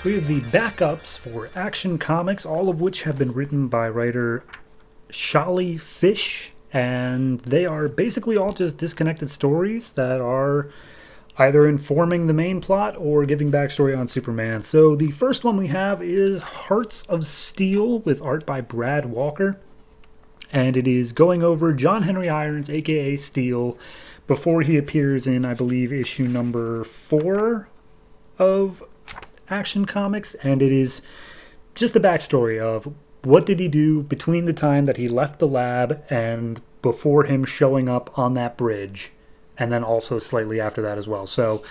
We have the backups for Action Comics, all of which have been written by writer Shali Fish, and they are basically all just disconnected stories that are either informing the main plot or giving backstory on Superman. So the first one we have is Hearts of Steel with art by Brad Walker, and it is going over John Henry Irons, aka Steel, before he appears in, I believe, issue number 4 of Action Comics, and it is just the backstory of what did he do between the time that he left the lab and before him showing up on that bridge, and then also slightly after that as well. So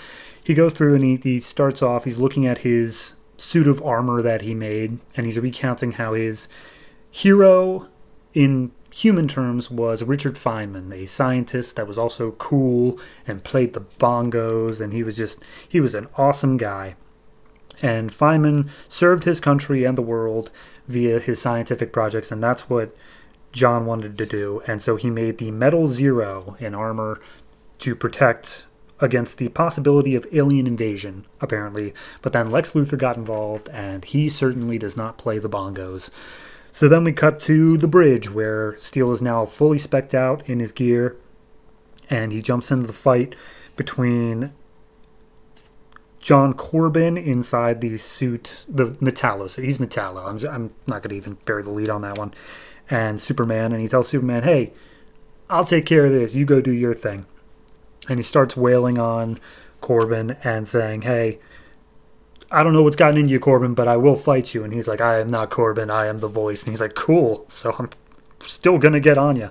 he goes through and he starts off, he's looking at his suit of armor that he made, and he's recounting how his hero in human terms was Richard Feynman, a scientist that was also cool and played the bongos, and he was an awesome guy. And Feynman served his country and the world via his scientific projects, and that's what John wanted to do. And so he made the Metal Zero in armor to protect against the possibility of alien invasion, apparently. But then Lex Luthor got involved, and he certainly does not play the bongos. So then we cut to the bridge, where Steel is now fully spec'd out in his gear, and he jumps into the fight between John Corbin inside the suit, the Metallo. So he's Metallo. I'm not going to even bury the lead on that one. And Superman, and he tells Superman, hey, I'll take care of this. You go do your thing. And he starts wailing on Corbin and saying, hey, I don't know what's gotten into you, Corbin, but I will fight you. And he's like, I am not Corbin. I am the voice. And he's like, cool. So I'm still going to get on you.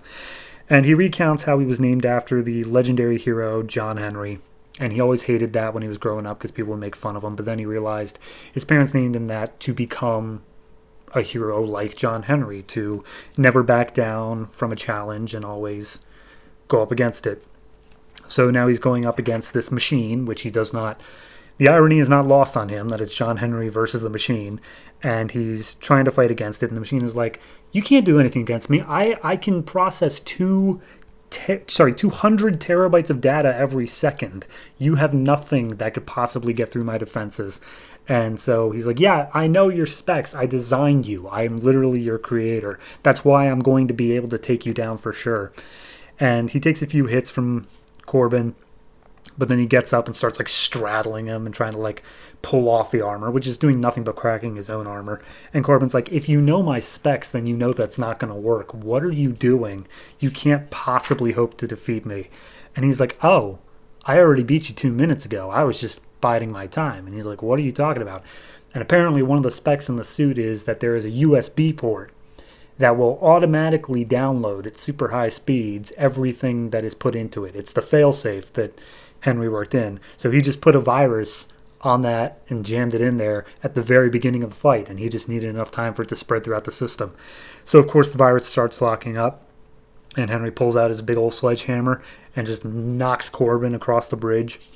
And he recounts how he was named after the legendary hero John Henry. And he always hated that when he was growing up because people would make fun of him. But then he realized his parents named him that to become a hero like John Henry, to never back down from a challenge and always go up against it. So now he's going up against this machine, which he does not... The irony is not lost on him that it's John Henry versus the machine. And he's trying to fight against it. And the machine is like, you can't do anything against me. I can process 200 terabytes of data every second. You have nothing that could possibly get through my defenses. And so he's like, yeah, I know your specs. I designed you. I am literally your creator. That's why I'm going to be able to take you down for sure. And he takes a few hits from Corbin, but then he gets up and starts like straddling him and trying to like pull off the armor, which is doing nothing but cracking his own armor. And Corbin's like, if you know my specs, then you know that's not going to work. What are you doing? You can't possibly hope to defeat me. And he's like, oh, I already beat you 2 minutes ago. I was just biding my time. And he's like, what are you talking about? And apparently one of the specs in the suit is that there is a USB port that will automatically download at super high speeds everything that is put into it. It's the failsafe that Henry worked in. So he just put a virus on that and jammed it in there at the very beginning of the fight, and he just needed enough time for it to spread throughout the system. So of course the virus starts locking up, and Henry pulls out his big old sledgehammer and just knocks Corbin across the bridge.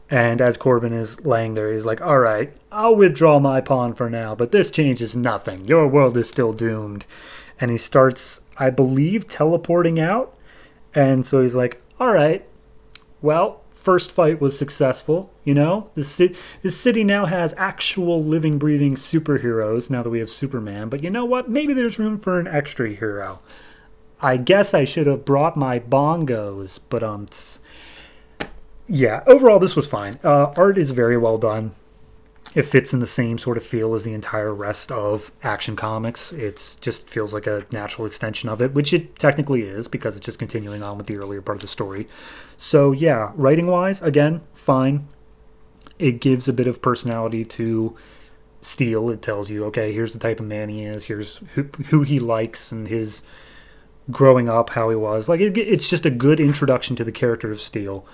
And as Corbin is laying there, he's like, all right, I'll withdraw my pawn for now, but this changes nothing. Your world is still doomed. And he starts, I believe, teleporting out. And so he's like, all right, well, first fight was successful. You know, this city now has actual living, breathing superheroes now that we have Superman. But you know what? Maybe there's room for an extra hero. I guess I should have brought my bongos, but yeah, overall this was fine. Art is very well done. It fits in the same sort of feel as the entire rest of Action Comics. It just feels like a natural extension of it, which it technically is because it's just continuing on with the earlier part of the story. So yeah, writing-wise, again, fine. It gives a bit of personality to Steel. It tells you, okay, here's the type of man he is. Here's who he likes and his growing up, how he was. Like it's just a good introduction to the character of Steel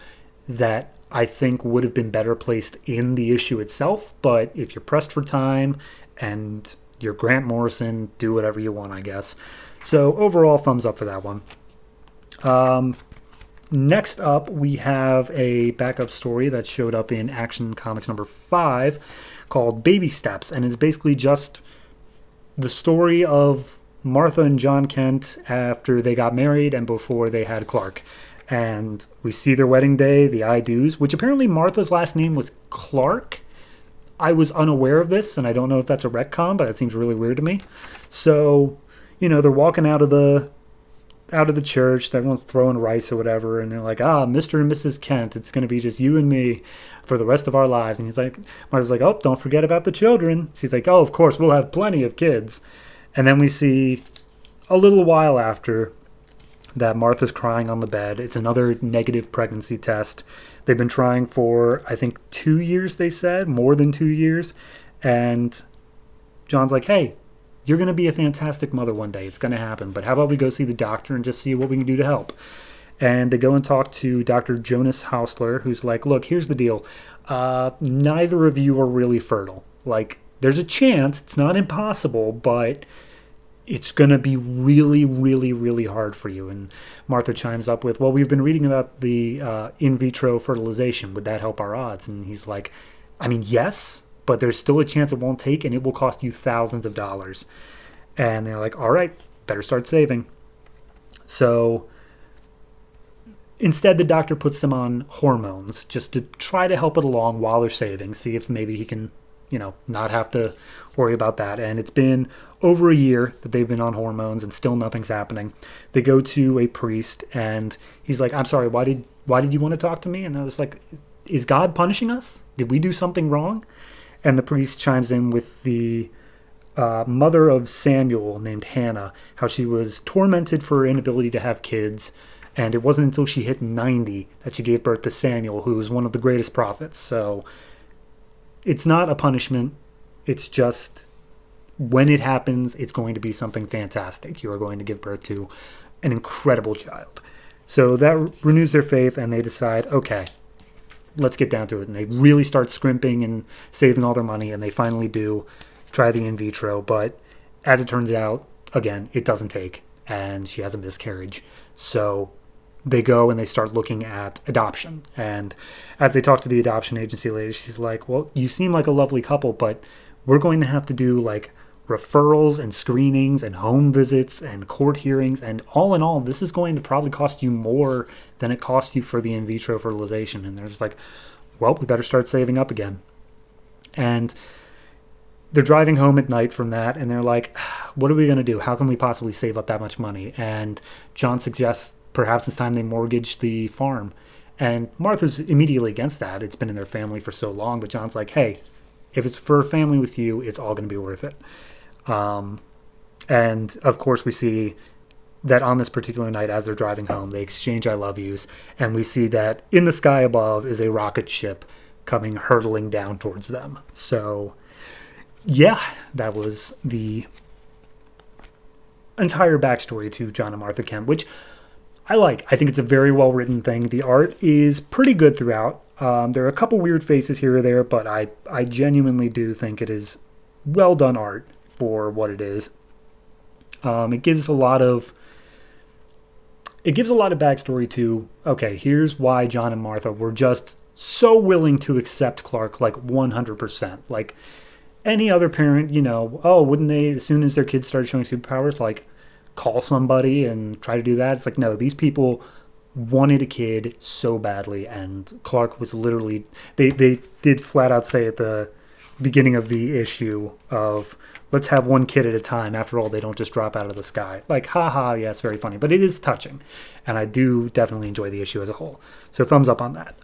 that I think would have been better placed in the issue itself, but if you're pressed for time and you're Grant Morrison, do whatever you want, I guess. So overall, thumbs up for that one. Next up, we have a backup story that showed up in Action Comics number 5 called Baby Steps, and it's basically just the story of Martha and John Kent after they got married and before they had Clark. And we see their wedding day, the I-do's, which apparently Martha's last name was Clark. I was unaware of this, and I don't know if that's a retcon, but it seems really weird to me. So, they're walking out of the church. Everyone's throwing rice or whatever, and they're like, Mr. and Mrs. Kent, it's going to be just you and me for the rest of our lives. And Martha's like, oh, don't forget about the children. She's like, oh, of course, we'll have plenty of kids. And then we see a little while after that Martha's crying on the bed. It's another negative pregnancy test. They've been trying for, I think, 2 years, they said, more than 2 years. And John's like, hey, you're going to be a fantastic mother one day. It's going to happen. But how about we go see the doctor and just see what we can do to help? And they go and talk to Dr. Jonas Hausler, who's like, look, here's the deal. Neither of you are really fertile. Like, there's a chance. It's not impossible, but it's going to be really, really, really hard for you. And Martha chimes up with, well, we've been reading about the in vitro fertilization. Would that help our odds? And he's like, I mean, yes, but there's still a chance it won't take, and it will cost you thousands of dollars. And they're like, all right, better start saving. So instead, the doctor puts them on hormones just to try to help it along while they're saving, see if maybe he can, not have to worry about that. And it's been over a year that they've been on hormones, and still nothing's happening. They go to a priest, and he's like, I'm sorry, why did you want to talk to me? And I was like, is God punishing us? Did we do something wrong? And the priest chimes in with the mother of Samuel named Hannah, how she was tormented for her inability to have kids. And it wasn't until she hit 90 that she gave birth to Samuel, who was one of the greatest prophets. So it's not a punishment. It's just when it happens, it's going to be something fantastic. You are going to give birth to an incredible child. So that renews their faith, and they decide, okay, let's get down to it. And they really start scrimping and saving all their money, and they finally do try the in vitro. But as it turns out, again, it doesn't take, and she has a miscarriage. So they go and they start looking at adoption. And as they talk to the adoption agency lady, she's like, well, you seem like a lovely couple, but we're going to have to do like referrals and screenings and home visits and court hearings. And all in all, this is going to probably cost you more than it cost you for the in vitro fertilization. And they're just like, well, we better start saving up again. And they're driving home at night from that, and they're like, what are we going to do? How can we possibly save up that much money? And John suggests perhaps it's time they mortgage the farm. And Martha's immediately against that. It's been in their family for so long. But John's like, hey, if it's for a family with you, it's all going to be worth it. And, of course, we see that on this particular night as they're driving home, they exchange I love yous. And we see that in the sky above is a rocket ship coming hurtling down towards them. So, yeah, that was the entire backstory to John and Martha Kemp, which I like. I think it's a very well-written thing. The art is pretty good throughout. There are a couple weird faces here or there, but I genuinely do think it is well-done art for what it is. It gives a lot of backstory to, okay, here's why John and Martha were just so willing to accept Clark, like 100%. Like any other parent, wouldn't they, as soon as their kids started showing superpowers, like call somebody and try to do that? It's like, no, these people wanted a kid so badly, and Clark was literally, they did flat out say at the beginning of the issue of, let's have one kid at a time. After all, they don't just drop out of the sky. Like, haha, yeah, it's very funny. But it is touching, and I do definitely enjoy the issue as a whole. So thumbs up on that.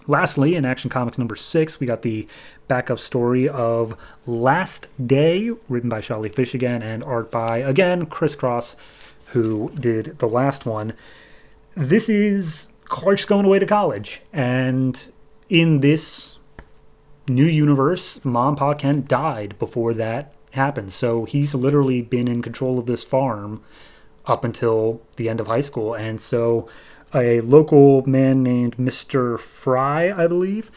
Lastly, in Action Comics number 6, we got the backup story of Last Day, written by Charlie Fish again, and art by, again, Chris Cross, who did the last one. This is Clark's going away to college, and in this new universe, Mom, Pa Kent died before that happened, so he's literally been in control of this farm up until the end of high school. And so a local man named Mr. Fry, I believe,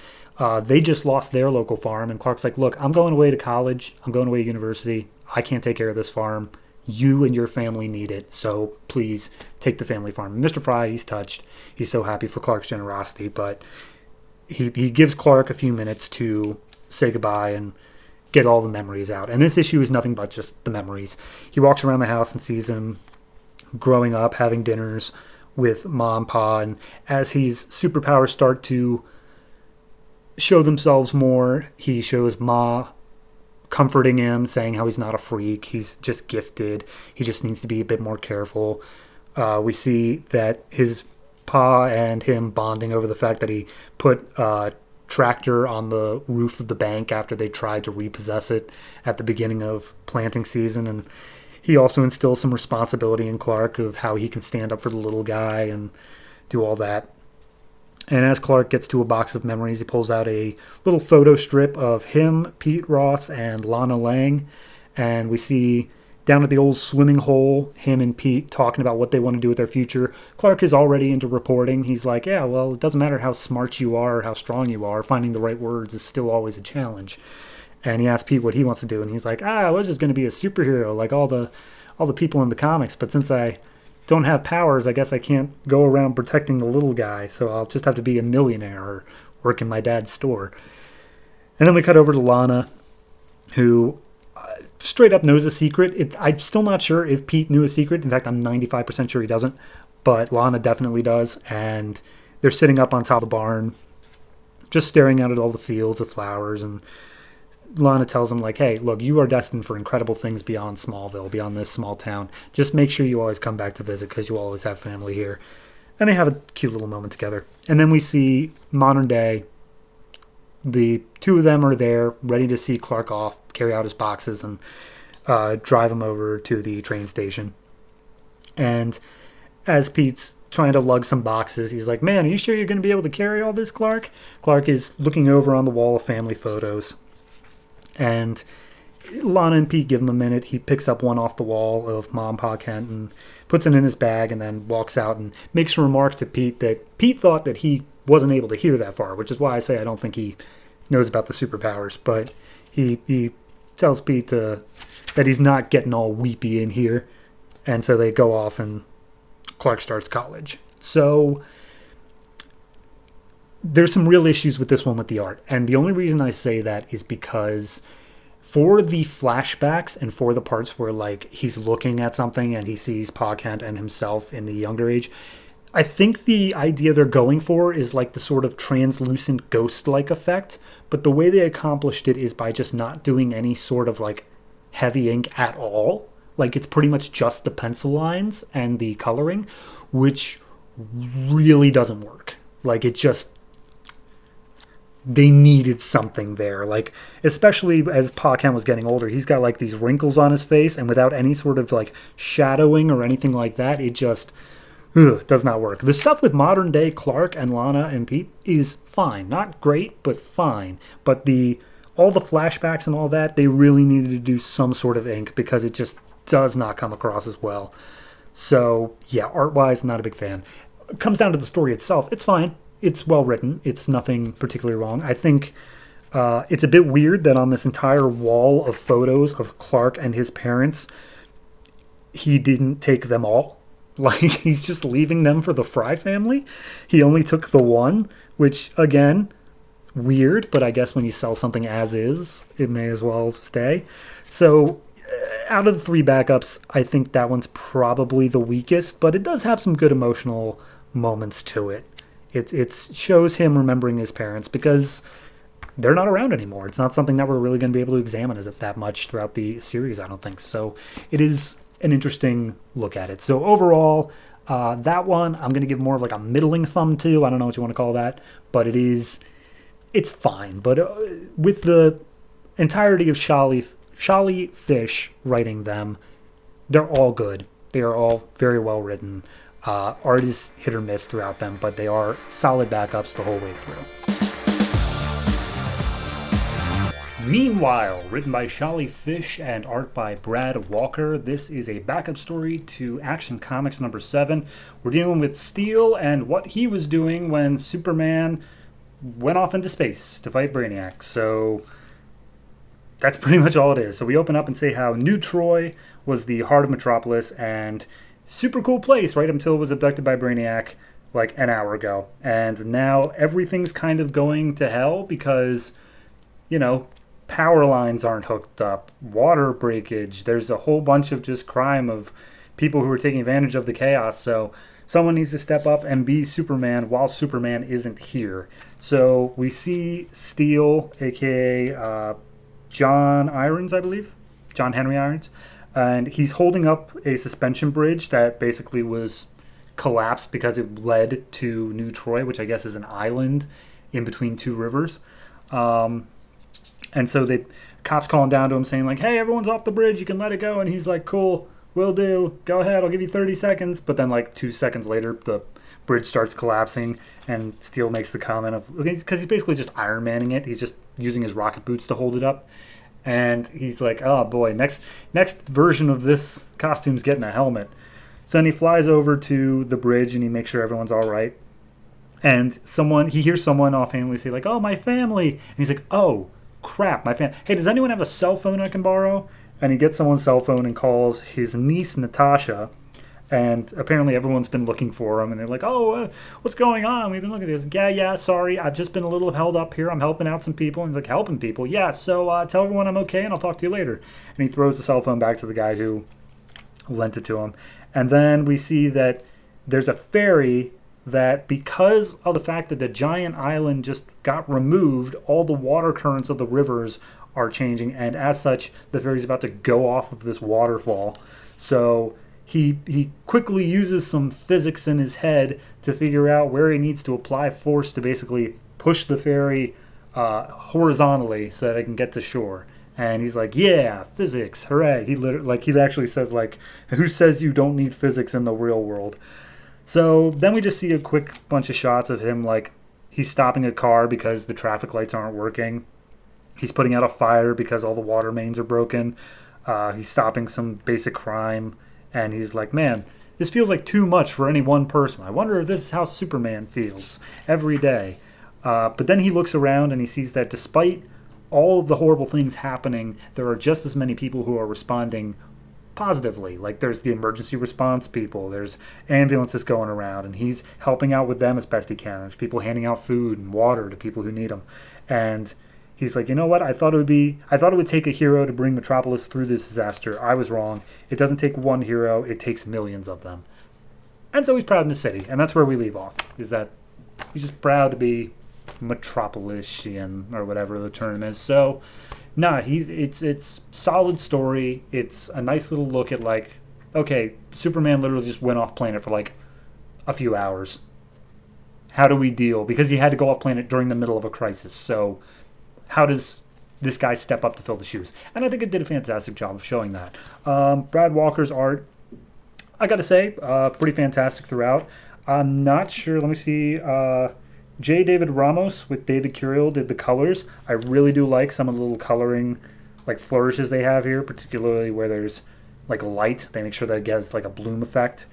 they just lost their local farm, and Clark's like, look, I'm going away to college, I'm going away to university, I can't take care of this farm, you and your family need it, so please take the family farm. And Mr. Fry, he's touched, he's so happy for Clark's generosity, but he gives Clark a few minutes to say goodbye and get all the memories out. And this issue is nothing but just the memories. He walks around the house and sees him growing up, having dinners with Mom, Pa, and as his superpowers start to show themselves more. He shows Ma comforting him, saying how he's not a freak. He's just gifted. He just needs to be a bit more careful. We see that his Pa and him bonding over the fact that he put a tractor on the roof of the bank after they tried to repossess it at the beginning of planting season. And he also instills some responsibility in Clark of how he can stand up for the little guy and do all that. And as Clark gets to a box of memories, he pulls out a little photo strip of him, Pete Ross, and Lana Lang. And we see down at the old swimming hole, him and Pete talking about what they want to do with their future. Clark is already into reporting. He's like, yeah, well, it doesn't matter how smart you are or how strong you are. Finding the right words is still always a challenge. And he asks Pete what he wants to do. And he's like, I was just going to be a superhero like all the people in the comics. But since I don't have powers, I guess I can't go around protecting the little guy, so I'll just have to be a millionaire or work in my dad's store. And then we cut over to Lana, who straight up knows a secret. I'm still not sure if Pete knew a secret. In fact, I'm 95% sure he doesn't, but Lana definitely does. And they're sitting up on top of the barn, just staring out at all the fields of flowers, and Lana tells him, like, hey, look, you are destined for incredible things beyond Smallville, beyond this small town. Just make sure you always come back to visit because you always have family here. And they have a cute little moment together. And then we see modern day. The two of them are there, ready to see Clark off, carry out his boxes, and drive him over to the train station. And as Pete's trying to lug some boxes, he's like, man, are you sure you're going to be able to carry all this, Clark? Clark is looking over on the wall of family photos. And Lana and Pete give him a minute. He picks up one off the wall of Mom, Pa Kent and puts it in his bag and then walks out and makes a remark to Pete that Pete thought that he wasn't able to hear that far, which is why I say I don't think he knows about the superpowers. But he tells Pete that he's not getting all weepy in here. And so they go off and Clark starts college. So there's some real issues with this one with the art. And the only reason I say that is because for the flashbacks and for the parts where, like, he's looking at something and he sees Pa Kent and himself in the younger age, I think the idea they're going for is like the sort of translucent ghost-like effect. But the way they accomplished it is by just not doing any sort of, like, heavy ink at all. Like, it's pretty much just the pencil lines and the coloring, which really doesn't work. Like, it just... they needed something there. Like, especially as Pa Kent was getting older, he's got like these wrinkles on his face, and without any sort of like shadowing or anything like that, it just does not work. The stuff with modern day Clark and Lana and Pete is fine. Not great, but fine. But all the flashbacks and all that, they really needed to do some sort of ink because it just does not come across as well. So yeah, art-wise, not a big fan. It comes down to the story itself. It's fine. It's well written. It's nothing particularly wrong. I think it's a bit weird that on this entire wall of photos of Clark and his parents, he didn't take them all. Like, he's just leaving them for the Fry family. He only took the one, which, again, weird, but I guess when you sell something as is, it may as well stay. So, out of the three backups, I think that one's probably the weakest, but it does have some good emotional moments to it. It shows him remembering his parents because they're not around anymore. It's not something that we're really going to be able to examine as it that much throughout the series, I don't think. So it is an interesting look at it. So overall, that one I'm going to give more of like a middling thumb to. I don't know what you want to call that, but it's fine. But with the entirety of Shali Fish writing them, they're all good. They are all very well written. Art is hit or miss throughout them, but they are solid backups the whole way through. Meanwhile, written by Shali Fish and art by Brad Walker, this is a backup story to Action Comics number 7. We're dealing with Steel and what he was doing when Superman went off into space to fight Brainiac. So that's pretty much all it is. So we open up and say how New Troy was the heart of Metropolis and super cool place right until it was abducted by Brainiac like an hour ago. And now everything's kind of going to hell because, power lines aren't hooked up, water breakage. There's a whole bunch of just crime of people who are taking advantage of the chaos. So someone needs to step up and be Superman while Superman isn't here. So we see Steel, aka John Irons, I believe, John Henry Irons, and he's holding up a suspension bridge that basically was collapsed because it led to New Troy, which I guess is an island in between two rivers. And so the cops calling down to him saying like, "Hey, everyone's off the bridge. You can let it go." And he's like, "Cool, will do. Go ahead. I'll give you 30 seconds." But then like 2 seconds later, the bridge starts collapsing, and Steel makes the comment of, because he's basically just Iron Manning it. He's just using his rocket boots to hold it up. And he's like, "Oh boy, next version of this costume's getting a helmet." So then he flies over to the bridge and he makes sure everyone's all right. And he hears someone offhandedly say like, "Oh, my family." And he's like, "Oh, crap, my family. Hey, does anyone have a cell phone I can borrow?" And he gets someone's cell phone and calls his niece, Natasha. And apparently everyone's been looking for him. And they're like, "Oh, what's going on? We've been looking at this." Yeah, sorry. I've just been a little held up here. I'm helping out some people." And he's like, "Helping people?" "Yeah, so tell everyone I'm okay and I'll talk to you later." And he throws the cell phone back to the guy who lent it to him. And then we see that there's a ferry that, because of the fact that the giant island just got removed, all the water currents of the rivers are changing, and as such, the ferry's about to go off of this waterfall. So he quickly uses some physics in his head to figure out where he needs to apply force to basically push the ferry horizontally so that it can get to shore. And he's like, "Yeah, physics, hooray!" He actually says like, "Who says you don't need physics in the real world?" So then we just see a quick bunch of shots of him, like he's stopping a car because the traffic lights aren't working. He's putting out a fire because all the water mains are broken. He's stopping some basic crime. And he's like, "Man, this feels like too much for any one person. I wonder if this is how Superman feels every day." But then he looks around and he sees that despite all of the horrible things happening, there are just as many people who are responding positively. Like there's the emergency response people, there's ambulances going around, and he's helping out with them as best he can. There's people handing out food and water to people who need them. And he's like, "You know what? I thought it would take a hero to bring Metropolis through this disaster. I was wrong. It doesn't take one hero, it takes millions of them." And so he's proud in the city, and that's where we leave off. Is that he's just proud to be Metropolisian or whatever the term is. So it's solid story. It's a nice little look at like, okay, Superman literally just went off planet for like a few hours. How do we deal? Because he had to go off planet during the middle of a crisis. So how does this guy step up to fill the shoes? And I think it did a fantastic job of showing that. Brad Walker's art, I gotta say, pretty fantastic throughout. I'm not sure. Let me see. J. David Ramos with David Curiel did the colors. I really do like some of the little coloring like flourishes they have here, particularly where there's like light. They make sure that it gets like a bloom effect.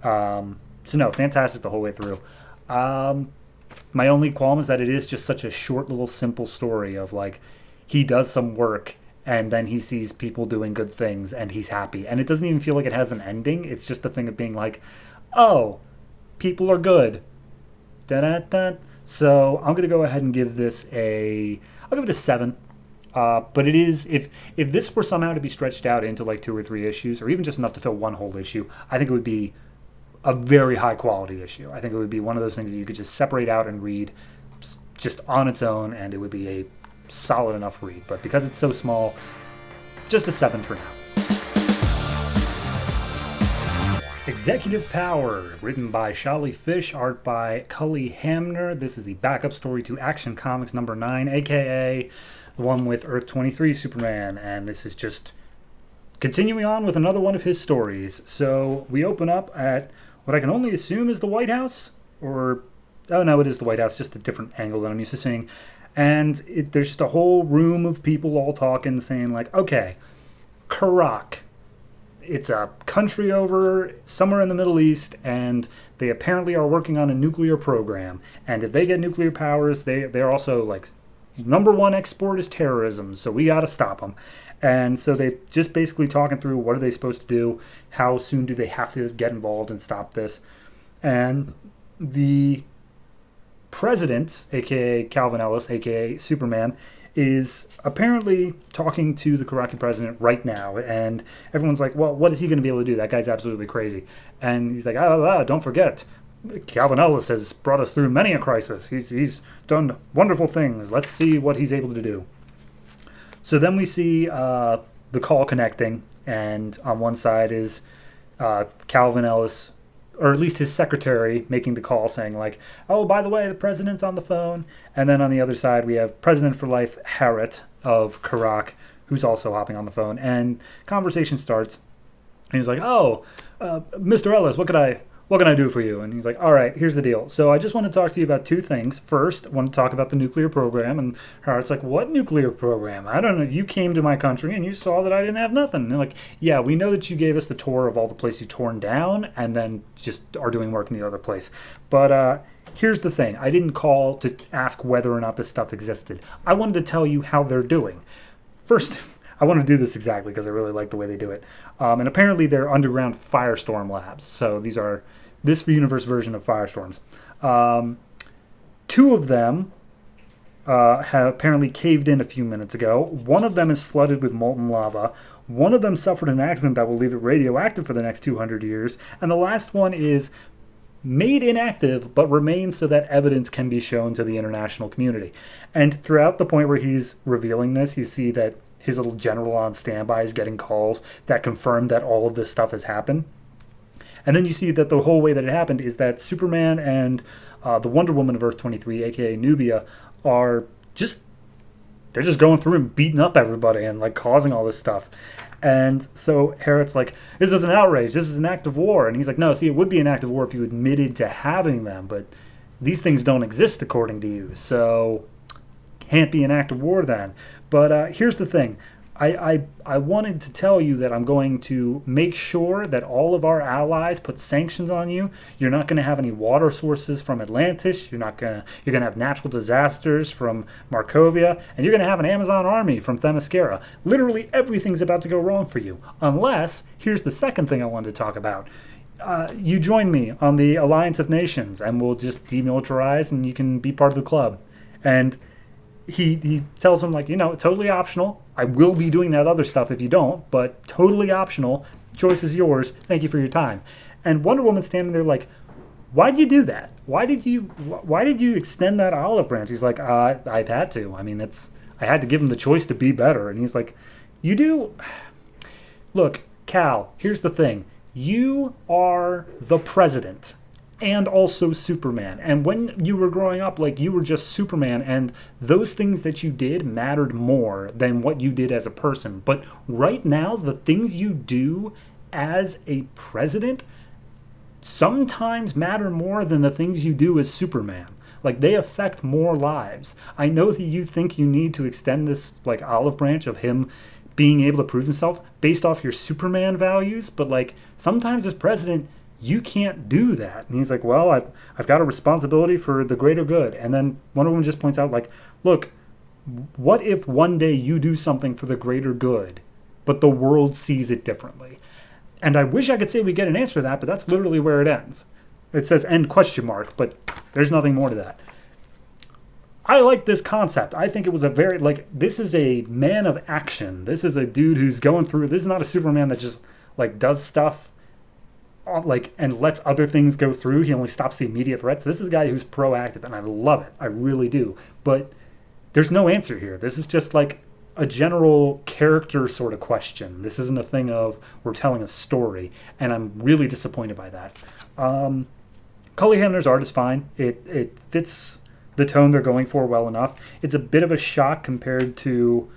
So no, fantastic the whole way through. My only qualm is that it is just such a short little simple story of like he does some work and then he sees people doing good things and he's happy. And it doesn't even feel like it has an ending. It's just the thing of being like, "Oh, people are good." Da-da-da. So I'm gonna go ahead and give this I'll give it a 7. But it is, if this were somehow to be stretched out into like 2 or 3 issues, or even just enough to fill one whole issue, I think it would be a very high quality issue. I think it would be one of those things that you could just separate out and read just on its own, and it would be a solid enough read. But because it's so small, just a 7 for now. Executive Power, written by Shali Fish, art by Cully Hamner. This is the backup story to Action Comics number 9, aka the one with Earth 23 Superman, and this is just continuing on with another one of his stories. So we open up at what I can only assume is the White House, or, oh no, it is the White House, just a different angle than I'm used to seeing. And there's just a whole room of people all talking, saying like, okay, Karak. It's a country over somewhere in the Middle East, and they apparently are working on a nuclear program. And if they get nuclear powers, they're also like, number one export is terrorism, so we got to stop them. And so they just basically talking through what are they supposed to do, how soon do they have to get involved and stop this. And the president, a.k.a. Calvin Ellis, a.k.a. Superman, is apparently talking to the Iraqi president right now, and everyone's like, well, what is he going to be able to do? That guy's absolutely crazy. And he's like, don't forget, Calvin Ellis has brought us through many a crisis. He's done wonderful things. Let's see what he's able to do. So then we see the call connecting, and on one side is Calvin Ellis, or at least his secretary, making the call saying like, oh, by the way, the president's on the phone. And then on the other side, we have President for Life Harriet of Iraq, who's also hopping on the phone. And conversation starts, and he's like, oh, Mr. Ellis, what can I do for you? And he's like, all right, here's the deal. So I just want to talk to you about two things. First, I want to talk about the nuclear program. And Harriet's like, what nuclear program? I don't know. You came to my country and you saw that I didn't have nothing. And they're like, yeah, we know that you gave us the tour of all the places you torn down and then just are doing work in the other place. But here's the thing. I didn't call to ask whether or not this stuff existed. I wanted to tell you how they're doing. First, I want to do this exactly because I really like the way they do it. And apparently they're underground firestorm labs. So these are this universe version of firestorms. Two of them have apparently caved in a few minutes ago. One of them is flooded with molten lava. One of them suffered an accident that will leave it radioactive for the next 200 years. And the last one is made inactive but remains so that evidence can be shown to the international community. And throughout the point where he's revealing this, you see that his little general on standby is getting calls that confirm that all of this stuff has happened. And then you see that the whole way that it happened is that Superman and the Wonder Woman of Earth 23, aka Nubia, they're just going through and beating up everybody and like causing all this stuff. And so Harriet's like, this is an outrage, this is an act of war. And he's like, no, see, it would be an act of war if you admitted to having them, but these things don't exist according to you, so can't be an act of war then. But here's the thing. I wanted to tell you that I'm going to make sure that all of our allies put sanctions on you. You're not going to have any water sources from Atlantis. You're going to have natural disasters from Markovia, and you're going to have an Amazon army from Themyscira. Literally everything's about to go wrong for you. Unless, here's the second thing I wanted to talk about. You join me on the Alliance of Nations, and we'll just demilitarize, and you can be part of the club. And he tells him, like, totally optional. I will be doing that other stuff if you don't, but totally optional. Choice is yours. Thank you for your time. And Wonder Woman's standing there like, why'd you do that? Why did you extend that olive branch? He's like, I've had to. I mean, I had to give him the choice to be better. And he's like, you do? Look, Cal, here's the thing. You are the president. And also Superman. And when you were growing up, like, you were just Superman, and those things that you did mattered more than what you did as a person. But right now, the things you do as a president sometimes matter more than the things you do as Superman. Like, they affect more lives. I know that you think you need to extend this, like, olive branch of him being able to prove himself based off your Superman values, but, like, sometimes as president, you can't do that. And he's like, well, I've got a responsibility for the greater good. And then Wonder Woman just points out, like, look, what if one day you do something for the greater good, but the world sees it differently? And I wish I could say we get an answer to that, but that's literally where it ends. It says end question mark, but there's nothing more to that. I like this concept. I think it was a very, like, this is a man of action. This is a dude who's going through, this is not a Superman that just, like, does stuff like and lets other things go through. He only stops the immediate threats. This is a guy who's proactive, and I love it. I really do. But there's no answer here. This is just like a general character sort of question. This isn't a thing of we're telling a story, and I'm really disappointed by that. Cully Hamner's art is fine. It fits the tone they're going for well enough. It's a bit of a shock compared to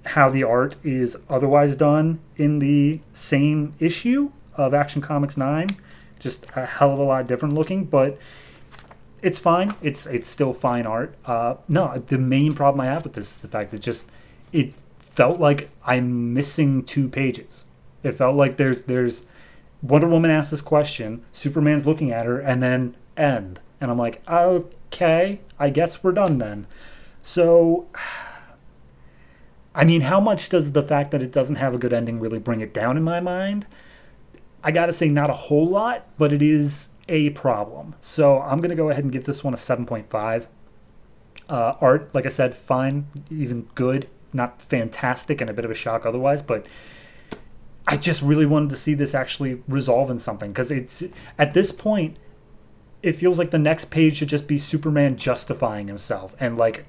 how the art is otherwise done in the same issue of Action Comics 9. Just a hell of a lot different looking, but it's fine. It's still fine art. No, the main problem I have with this is the fact that it felt like I'm missing 2 pages. It felt like there's Wonder Woman asks this question, Superman's looking at her, and then end. And I'm like, okay, I guess we're done then. So, I mean, how much does the fact that it doesn't have a good ending really bring it down in my mind? I gotta say, not a whole lot, but it is a problem. So I'm gonna go ahead and give this one a 7.5. Art, like I said, fine, even good, not fantastic, and a bit of a shock otherwise, but I just really wanted to see this actually resolve in something, because it's at this point it feels like the next page should just be Superman justifying himself and like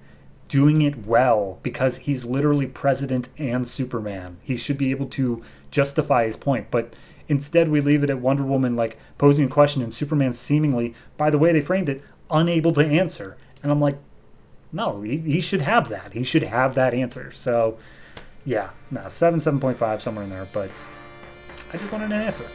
doing it well, because he's literally president and Superman. He should be able to justify his point, but instead we leave it at Wonder Woman like posing a question and Superman seemingly, by the way they framed it, unable to answer. And I'm like, no, he should have that. He should have that answer. So yeah, no, 7.5, somewhere in there, but I just wanted an answer.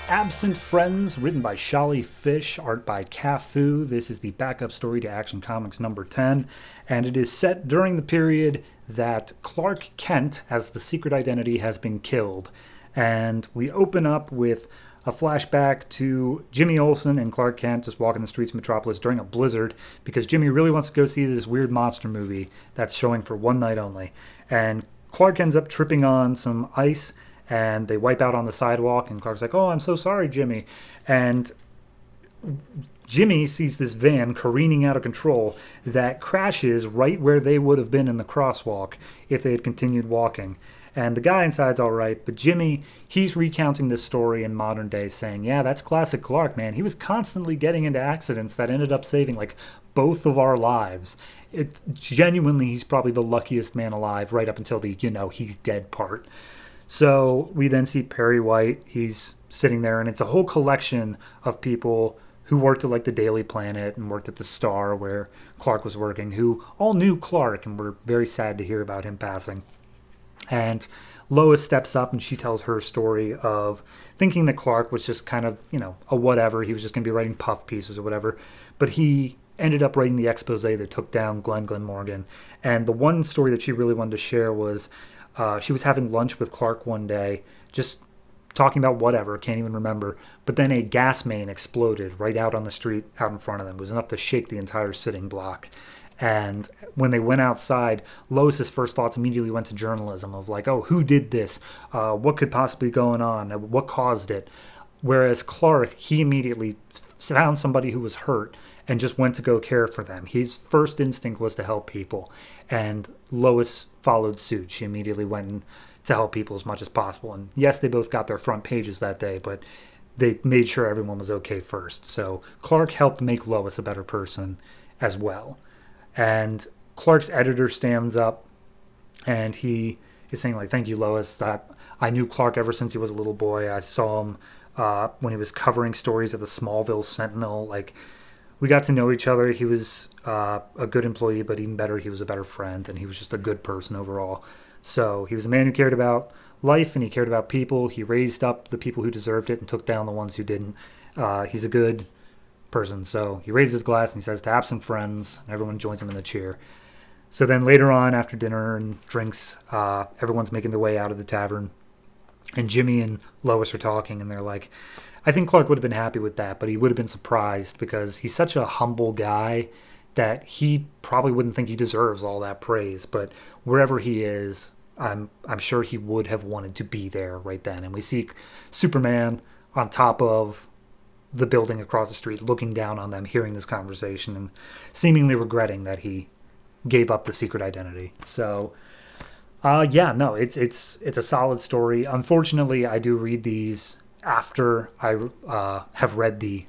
Absent Friends, written by Shali Fish, art by Cafu. This is the backup story to Action Comics number 10, and it is set during the period that Clark Kent, as the secret identity, has been killed. And we open up with a flashback to Jimmy Olsen and Clark Kent just walking the streets of Metropolis during a blizzard, because Jimmy really wants to go see this weird monster movie that's showing for one night only. And Clark ends up tripping on some ice, and they wipe out on the sidewalk, and Clark's like, oh, I'm so sorry, Jimmy. And Jimmy sees this van careening out of control that crashes right where they would have been in the crosswalk if they had continued walking. And the guy inside's all right, but Jimmy, he's recounting this story in modern day, saying, yeah, that's classic Clark, man. He was constantly getting into accidents that ended up saving, like, both of our lives. It's genuinely, he's probably the luckiest man alive right up until the, he's dead part. So we then see Perry White. He's sitting there, and it's a whole collection of people who worked at like the Daily Planet and worked at the Star where Clark was working, who all knew Clark and were very sad to hear about him passing. And Lois steps up and she tells her story of thinking that Clark was just kind of, a whatever. He was just going to be writing puff pieces or whatever. But he ended up writing the expose that took down Glenn Morgan. And the one story that she really wanted to share was she was having lunch with Clark one day, just talking about whatever, can't even remember. But then a gas main exploded right out on the street out in front of them. It was enough to shake the entire sitting block. And when they went outside, Lois's first thoughts immediately went to journalism of like, oh, who did this? What could possibly be going on? What caused it? Whereas Clark, he immediately found somebody who was hurt and just went to go care for them. His first instinct was to help people. And Lois followed suit. She immediately went to help people as much as possible. And yes, they both got their front pages that day, but they made sure everyone was okay first. So Clark helped make Lois a better person as well. And Clark's editor stands up and he is saying, like, thank you, Lois. I knew Clark ever since he was a little boy. I saw him when he was covering stories at the Smallville Sentinel. Like, we got to know each other. He was a good employee, but even better, he was a better friend, and he was just a good person overall. So he was a man who cared about life, and he cared about people. He raised up the people who deserved it and took down the ones who didn't. He's a good person. So he raises his glass and he says, to absent friends, and everyone joins him in the cheer. So then later on, after dinner and drinks, everyone's making their way out of the tavern, and Jimmy and Lois are talking, and they're like, I think Clark would have been happy with that, but he would have been surprised because he's such a humble guy that he probably wouldn't think he deserves all that praise. But wherever he is, I'm sure he would have wanted to be there right then. And we see Superman on top of the building across the street, looking down on them, hearing this conversation, and seemingly regretting that he gave up the secret identity. So, it's a solid story. Unfortunately, I do read these after I have read the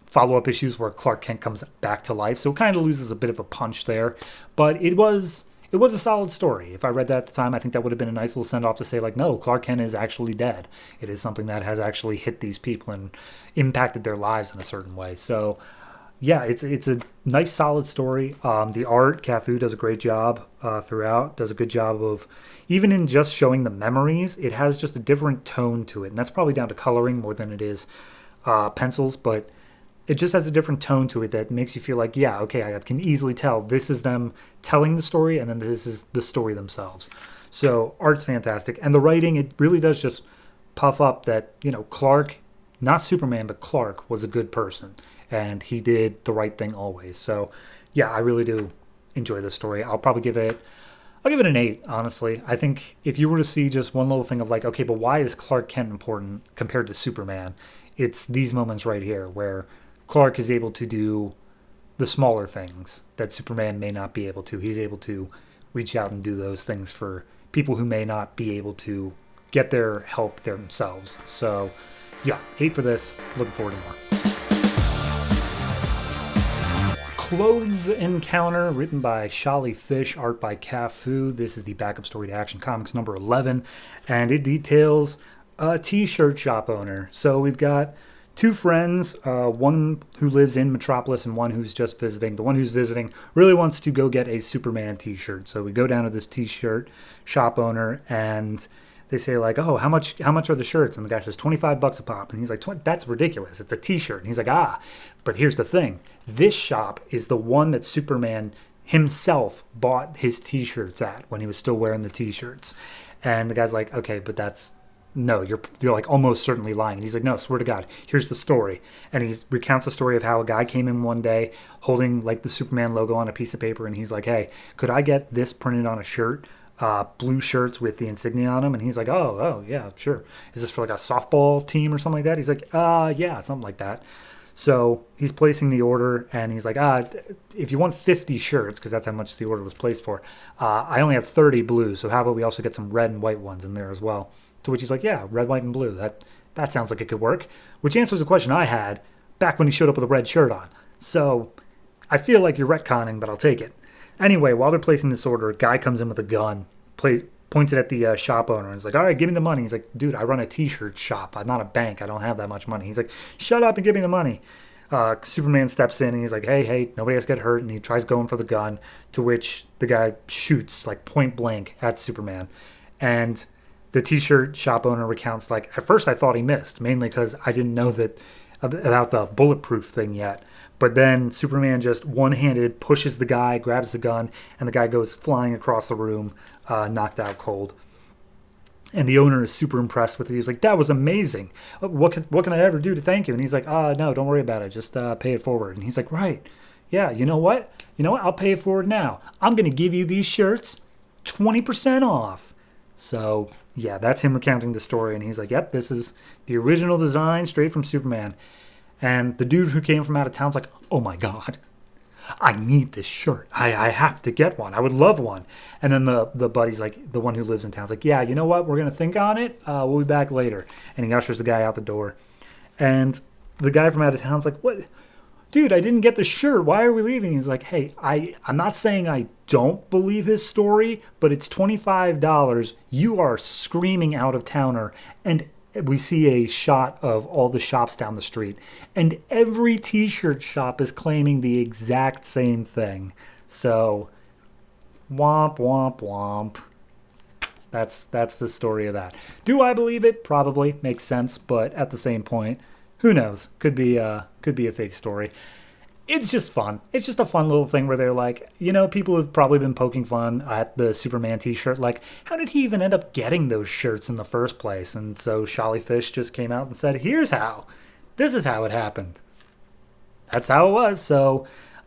follow-up issues where Clark Kent comes back to life, so it kind of loses a bit of a punch there. But it was a solid story. If I read that at the time, I think that would have been a nice little send-off to say, like, no, Clark Kent is actually dead. It is something that has actually hit these people and impacted their lives in a certain way. So, yeah, it's a nice, solid story. The art, Cafu does a great job throughout, does a good job of, even in just showing the memories, it has just a different tone to it. And that's probably down to coloring more than it is pencils, but it just has a different tone to it that makes you feel like, yeah, okay, I can easily tell this is them telling the story, and then this is the story themselves. So art's fantastic. And the writing, it really does just puff up that, Clark, not Superman, but Clark was a good person, and he did the right thing always. So, yeah, I really do enjoy this story. I'll give it an 8, honestly. I think if you were to see just one little thing of like, okay, but why is Clark Kent important compared to Superman? It's these moments right here where Clark is able to do the smaller things that Superman may not be able to. He's able to reach out and do those things for people who may not be able to get their help themselves. So, yeah, hate for this. Looking forward to more. Clothes Encounter, written by Shali Fish, art by Cafu. This is the backup story to Action Comics number 11, and it details a t-shirt shop owner. So we've got two friends, one who lives in Metropolis and one who's just visiting. The one who's visiting really wants to go get a Superman t-shirt. So we go down to this t-shirt shop owner, and they say like, oh, how much are the shirts? And the guy says $25 a pop. And he's like, that's ridiculous. It's a t-shirt. And he's like, but here's the thing. This shop is the one that Superman himself bought his t-shirts at when he was still wearing the t-shirts. And the guy's like, okay, but no, you're like almost certainly lying. And he's like, no, swear to God, here's the story. And he recounts the story of how a guy came in one day holding like the Superman logo on a piece of paper. And he's like, hey, could I get this printed on a shirt? Blue shirts with the insignia on them. And he's like, oh yeah, sure. Is this for like a softball team or something like that? He's like, yeah, something like that. So he's placing the order, and he's like, if you want 50 shirts, because that's how much the order was placed for, I only have 30 blues, so how about we also get some red and white ones in there as well? To which he's like, yeah, red, white, and blue. That sounds like it could work. Which answers a question I had back when he showed up with a red shirt on. So I feel like you're retconning, but I'll take it. Anyway, while they're placing this order, a guy comes in with a gun, points it at the shop owner, and is like, all right, give me the money. He's like, dude, I run a t-shirt shop. I'm not a bank. I don't have that much money. He's like, shut up and give me the money. Superman steps in, and he's like, hey, nobody has to get hurt, and he tries going for the gun, to which the guy shoots, like, point blank at Superman. And the t-shirt shop owner recounts, like, at first I thought he missed, mainly because I didn't know that about the bulletproof thing yet. But then Superman just one-handed pushes the guy, grabs the gun, and the guy goes flying across the room, knocked out cold. And the owner is super impressed with it. He's like, that was amazing. What can I ever do to thank you? And he's like, no, don't worry about it. Just pay it forward. And he's like, right. Yeah, you know what? I'll pay it forward now. I'm going to give you these shirts 20% off. So, yeah, that's him recounting the story. And he's like, yep, this is the original design straight from Superman. And the dude who came from out of town's like, oh my God, I need this shirt. I have to get one. I would love one. And then the buddy's like, the one who lives in town's like, yeah, you know what? We're going to think on it. We'll be back later. And he ushers the guy out the door. And the guy from out of town's like, what? Dude, I didn't get the shirt. Why are we leaving? He's like, hey, I'm not saying I don't believe his story, but it's $25. You are screaming out of towner. And we see a shot of all the shops down the street, and every t-shirt shop is claiming the exact same thing. So, womp, womp, womp. That's the story of that. Do I believe it? Probably. Makes sense, but at the same point, who knows? Could be a fake story. It's just fun. It's just a fun little thing where they're like, people have probably been poking fun at the Superman t-shirt. Like, how did he even end up getting those shirts in the first place? And so Shali Fish just came out and said, here's how. This is how it happened. That's how it was. So,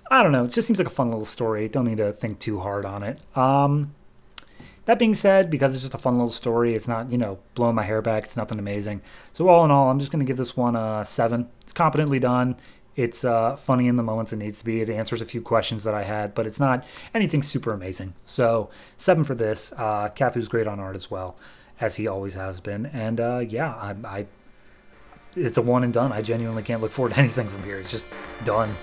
I don't know. It just seems like a fun little story. Don't need to think too hard on it. That being said, because it's just a fun little story, it's not, blowing my hair back. It's nothing amazing. So all in all, I'm just going to give this one a 7. It's competently done. It's funny in the moments it needs to be. It answers a few questions that I had, but it's not anything super amazing. So 7 for this. Cafu's great on art as well, as he always has been. And it's a one and done. I genuinely can't look forward to anything from here. It's just done.